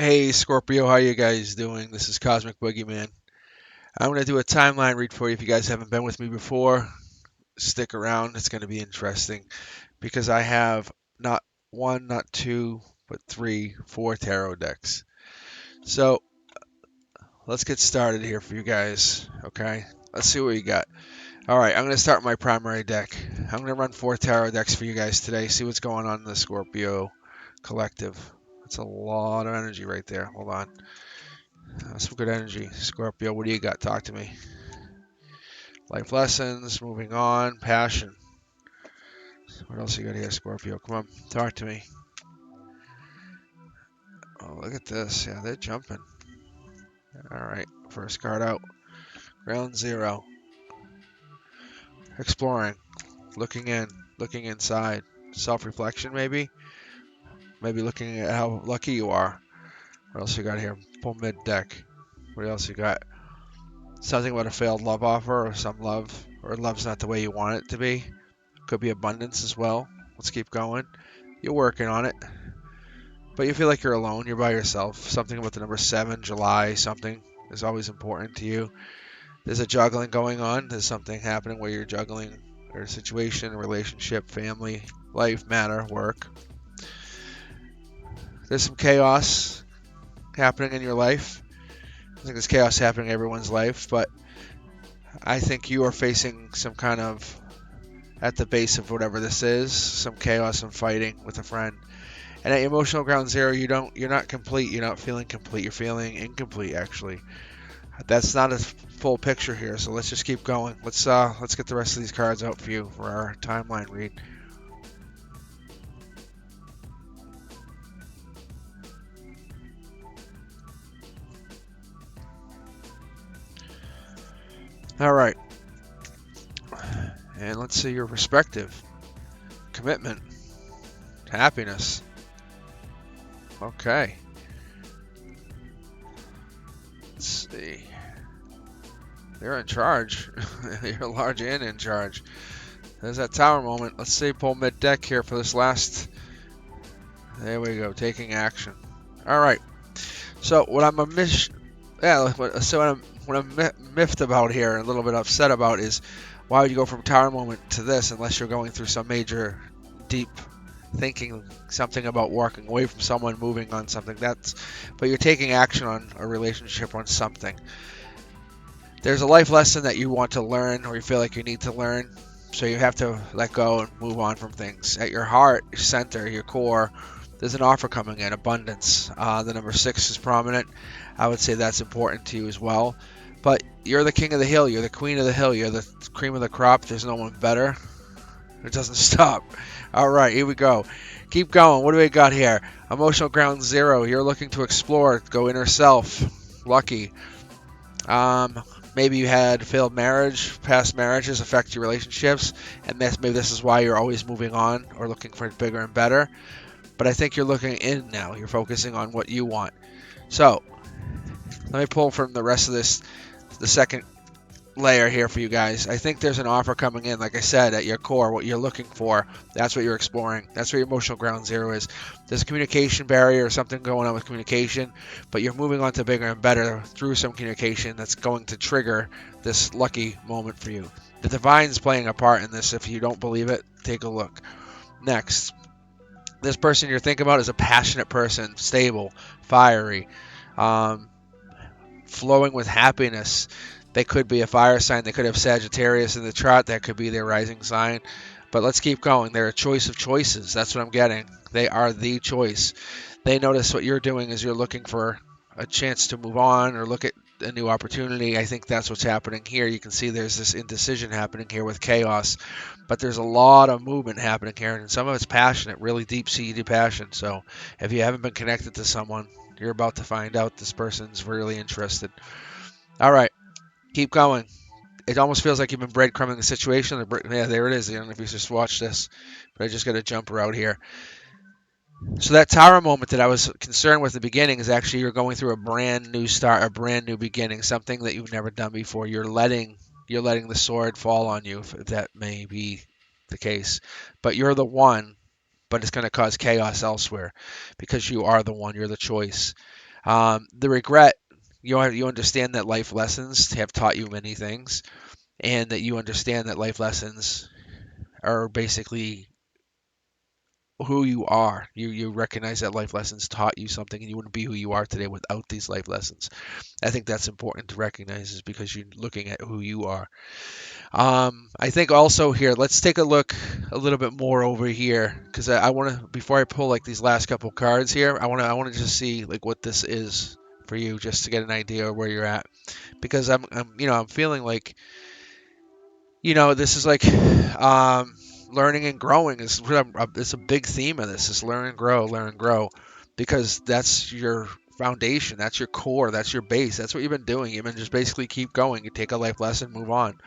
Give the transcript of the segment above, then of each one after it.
Hey Scorpio, how you guys doing? This is Cosmic Boogeyman. I'm going to do a timeline read for you if you guys haven't been with me before. Stick around, it's going to be interesting because I have not one, not two, but three, four tarot decks. So let's get started here for you guys, okay? Let's see what we got. All right, I'm going to start my primary deck. I'm going to run four tarot decks for you guys today, see what's going on in the Scorpio collective. That's a lot of energy right there. Hold on. Some good energy. Scorpio, what do you got? Talk to me. Life lessons, moving on, passion. What else you got here, Scorpio? Come on, talk to me. Oh, look at this. Yeah, they're jumping. All right, first card out. Ground zero. Exploring, looking in, looking inside. Self-reflection, maybe. Maybe looking at how lucky you are. What else you got here? Pull mid deck. What else you got? Something about a failed love offer or some love, or love's not the way you want it to be. Could be abundance as well. Let's keep going. You're working on it, but you feel like you're alone. You're by yourself. Something about the number 7, July, something is always important to you. There's a juggling going on. There's something happening where you're juggling or a situation, relationship, family, life, matter, work. There's some chaos happening in your life. I think there's chaos happening in everyone's life, but I think you are facing some kind of, at the base of whatever this is, some chaos and fighting with a friend. And at emotional ground zero, you're not complete. You're not feeling complete. You're feeling incomplete, actually. That's not a full picture here, so let's just keep going. Let's get the rest of these cards out for you for our timeline read. All right, and let's see your perspective, commitment, happiness. Okay, let's see. You're in charge. You're large and in charge. There's that tower moment. Let's see, pull mid deck here for this last. There we go, taking action. All right. So what I'm a miss, yeah. So what I'm miffed about here, and a little bit upset about, is why would you go from tower moment to this unless you're going through some major, deep thinking, something about walking away from someone, moving on something. But you're taking action on a relationship, on something. There's a life lesson that you want to learn, or you feel like you need to learn. So you have to let go and move on from things. At your heart, your center, your core, there's an offer coming in, abundance. The number 6 is prominent. I would say that's important to you as well. But you're the king of the hill. You're the queen of the hill. You're the cream of the crop. There's no one better. It doesn't stop. All right, here we go. Keep going. What do we got here? Emotional ground zero. You're looking to explore, go inner self. Lucky. Maybe you had failed marriage, past marriages affect your relationships, and maybe this is why you're always moving on or looking for bigger and better. But I think you're looking in now. You're focusing on what you want. So let me pull from the rest of this, the second layer here for you guys. I think there's an offer coming in. Like I said, at your core, what you're looking for, that's what you're exploring. That's where your emotional ground zero is. There's a communication barrier or something going on with communication, but you're moving on to bigger and better through some communication that's going to trigger this lucky moment for you. The divine's playing a part in this. If you don't believe it, take a look. Next, this person you're thinking about is a passionate person, stable, fiery, um, flowing with happiness. They could be a fire sign. They could have Sagittarius in the chart. That could be their rising sign. But let's keep going. They're a choice of choices. That's what I'm getting. They are the choice. They notice what you're doing is you're looking for a chance to move on or look at a new opportunity. I think that's what's happening here. You can see there's this indecision happening here with chaos, but there's a lot of movement happening here, and some of it's passionate, really deep-seated passion. So if you haven't been connected to someone, you're about to find out this person's really interested. All right, keep going. It almost feels like you've been breadcrumbing the situation. Yeah, there it is. I don't know if you just watched this, but I just got a jumper out here. So that tower moment that I was concerned with at the beginning is actually you're going through a brand new start, a brand new beginning, something that you've never done before. You're letting the sword fall on you, if that may be the case. But you're the one, but it's going to cause chaos elsewhere because you are the one. You're the choice. The regret, you understand that life lessons have taught you many things, and that you understand that life lessons are basically who you are. You recognize that life lessons taught you something, and you wouldn't be who you are today without these life lessons. I think that's important to recognize, is because you're looking at who you are. I think also here, let's take a look a little bit more over here, because I want to, before I pull like these last couple cards here, I want to just see like what this is for you, just to get an idea of where you're at, because I'm feeling like, this is like, learning and growing is it's a big theme of this, is learn and grow, because that's your foundation, that's your core, that's your base, that's what you've been doing. You've been just basically keep going. You take a life lesson, move on.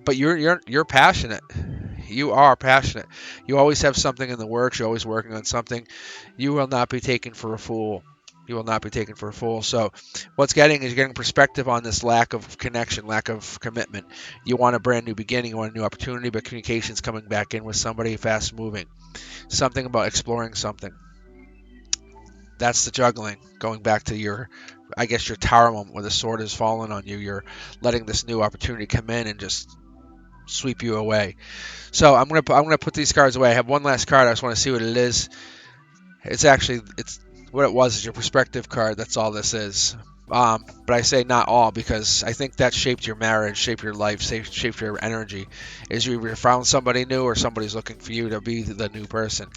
But you're passionate. You are passionate. You always have something in the works. You're always working on something. You will not be taken for a fool. You will not be taken for a fool. So, you're getting perspective on this lack of connection, lack of commitment. You want a brand new beginning. You want a new opportunity, but communication's coming back in with somebody fast moving. Something about exploring something. That's the juggling. Going back to I guess your tower moment where the sword has fallen on you. You're letting this new opportunity come in and just sweep you away. So I'm gonna put these cards away. I have one last card. I just want to see what it is. It's what it was is your perspective card. That's all this is. But I say not all, because I think that shaped your marriage, shaped your life, shaped your energy. Is you either found somebody new, or somebody's looking for you to be the new person.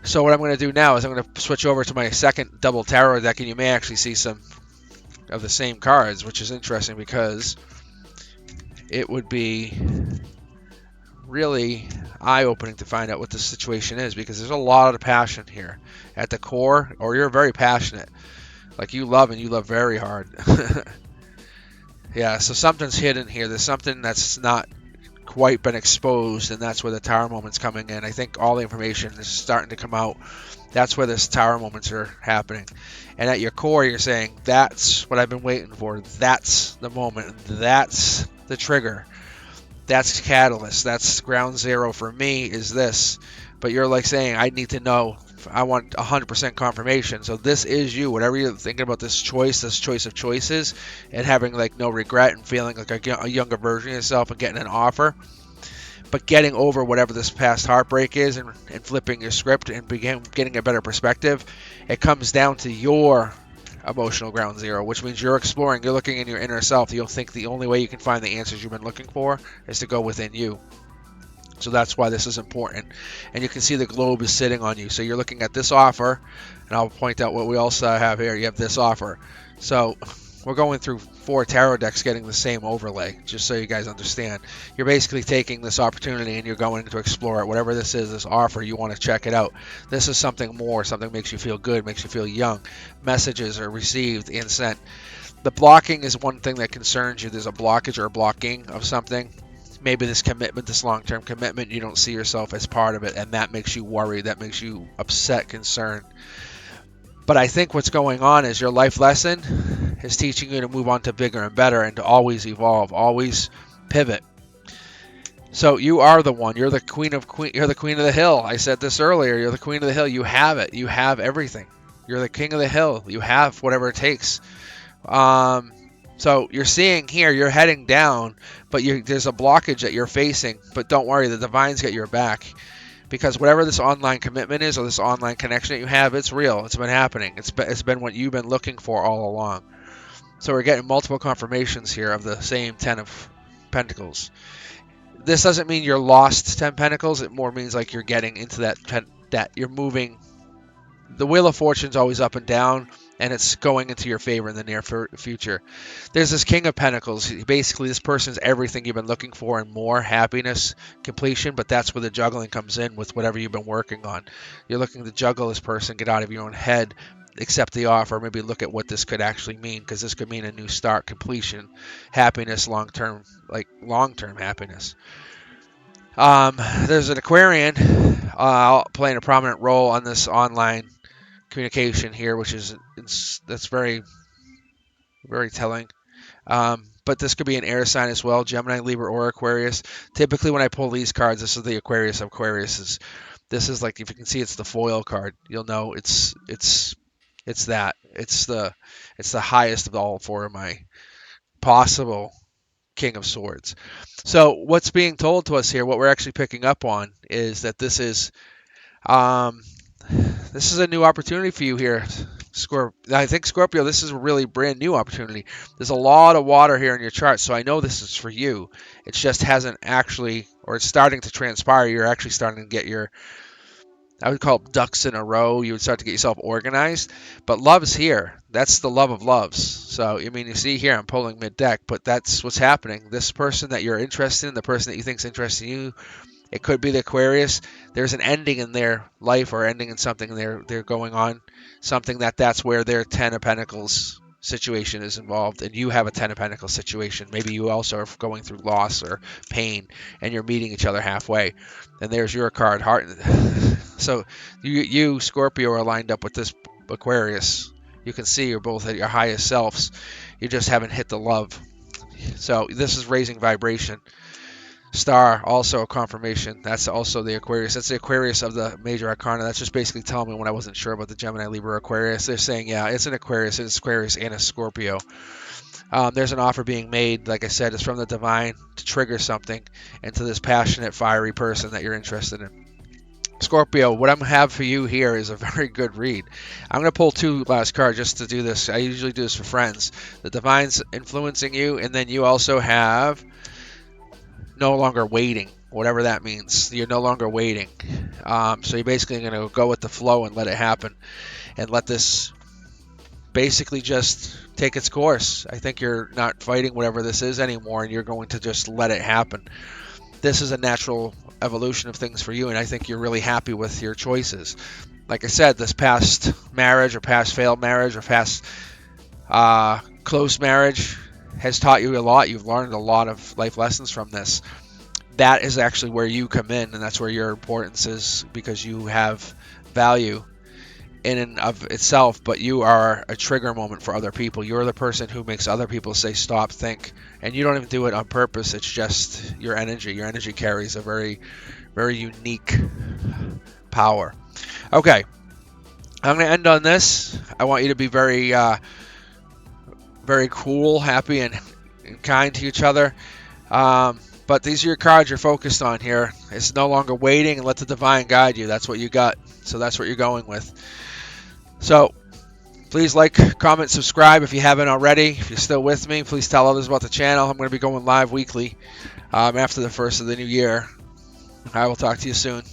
So what I'm going to do now is I'm going to switch over to my second double tarot deck, and you may actually see some of the same cards, which is interesting, because it would be really eye-opening to find out what the situation is, because there's a lot of passion here at the core, or you're very passionate, like you love, and you love very hard. Yeah, so something's hidden here. There's something that's not quite been exposed, and that's where the tower moment's coming in. I think all the information is starting to come out. That's where this tower moments are happening, and at your core you're saying, that's what I've been waiting for. That's the moment. That's the trigger. That's catalyst. That's ground zero for me, is this. But you're like saying, I need to know. I want 100% confirmation. So this is you. Whatever you're thinking about, this choice of choices, and having like no regret, and feeling like a younger version of yourself, and getting an offer, but getting over whatever this past heartbreak is, and flipping your script, and getting a better perspective. It comes down to your emotional ground zero, which means you're exploring, you're looking in your inner self. You'll think the only way you can find the answers you've been looking for is to go within you. So that's why this is important. And you can see the globe is sitting on you. So you're looking at this offer, and I'll point out what we also have here. You have this offer. So we're going through 4 tarot decks getting the same overlay, just so you guys understand. You're basically taking this opportunity and you're going to explore it. Whatever this is, this offer, you want to check it out. This is something more, something makes you feel good, makes you feel young. Messages are received and sent. The blocking is one thing that concerns you. There's a blockage or a blocking of something. Maybe this commitment, this long-term commitment, you don't see yourself as part of it, and that makes you worried, that makes you upset, concerned. But I think what's going on is your life lesson is teaching you to move on to bigger and better, and to always evolve, always pivot. So you are the one. You're the You're the queen of the hill. I said this earlier. You're the queen of the hill. You have it. You have everything. You're the king of the hill. You have whatever it takes. So you're seeing here, you're heading down, but there's a blockage that you're facing. But don't worry, the divine's got your back. Because whatever this online commitment is, or this online connection that you have, it's real. It's been happening. It's been what you've been looking for all along. So we're getting multiple confirmations here of the same 10 of Pentacles. This doesn't mean you're lost 10 Pentacles. It more means like you're getting into that you're moving. The Wheel of Fortune's always up and down, and it's going into your favor in the near future. There's this King of Pentacles. Basically, this person's everything you've been looking for and more: happiness, completion, but that's where the juggling comes in with whatever you've been working on. You're looking to juggle this person, get out of your own head, accept the offer, maybe look at what this could actually mean, because this could mean a new start, completion, happiness, long-term happiness. There's an Aquarian playing a prominent role on this online communication here, which is that's very, very telling. But this could be an air sign as well: Gemini, Libra, or Aquarius. Typically, when I pull these cards, this is the Aquarius of Aquarius. This is like, if you can see, it's the foil card. You'll know it's It's that. It's the highest of all four of my possible King of Swords. So what's being told to us here, what we're actually picking up on, is that um, this is a new opportunity for you here, Scorpio. I think Scorpio, this is a really brand new opportunity. There's a lot of water here in your chart, so I know this is for you. It just hasn't actually, or it's starting to transpire. You're actually starting to get your, I would call it ducks in a row. You would start to get yourself organized. But love's here. That's the love of loves. So, I mean, you see here, I'm pulling mid deck, but that's what's happening. This person that you're interested in, the person that you think is interested in you, it could be the Aquarius. There's an ending in their life or ending in something they're going on, something that's where their Ten of Pentacles situation is involved, and you have a Ten of Pentacles situation. Maybe you also are going through loss or pain, and you're meeting each other halfway. And there's your card, heart. So you Scorpio are lined up with this Aquarius. You can see you're both at your highest selves. You just haven't hit the love. So this is raising vibration. Star, also a confirmation. That's also the Aquarius. That's the Aquarius of the major arcana. That's just basically telling me when I wasn't sure about the Gemini, Libra, Aquarius. They're saying, yeah, it's an Aquarius. It's Aquarius and a Scorpio. There's an offer being made. Like I said, it's from the divine to trigger something into this passionate, fiery person that you're interested in. Scorpio, what I'm going to have for you here is a very good read. I'm going to pull two last cards just to do this. I usually do this for friends. The divine's influencing you, and then you also have no longer waiting, whatever that means. You're no longer waiting. So you're basically going to go with the flow and let it happen and let this basically just take its course. I think you're not fighting whatever this is anymore, and you're going to just let it happen. This is a natural evolution of things for you, and I think you're really happy with your choices. Like I said, this past marriage or past failed marriage or past close marriage has taught you a lot. You've learned a lot of life lessons from this. That is actually where you come in, and that's where your importance is, because you have value in and of itself, but you are a trigger moment for other people. You're the person who makes other people say stop, think, and you don't even do it on purpose. It's just your energy. Your energy carries a very, very unique power. Okay, I'm going to end on this. I want you to be very, very cool, happy, and kind to each other. But these are your cards you're focused on here. It's no longer waiting, and let the divine guide you. That's what you got. So that's what you're going with. So please like, comment, subscribe if you haven't already. If you're still with me, please tell others about the channel. I'm going to be going live weekly after the first of the new year. I will talk to you soon.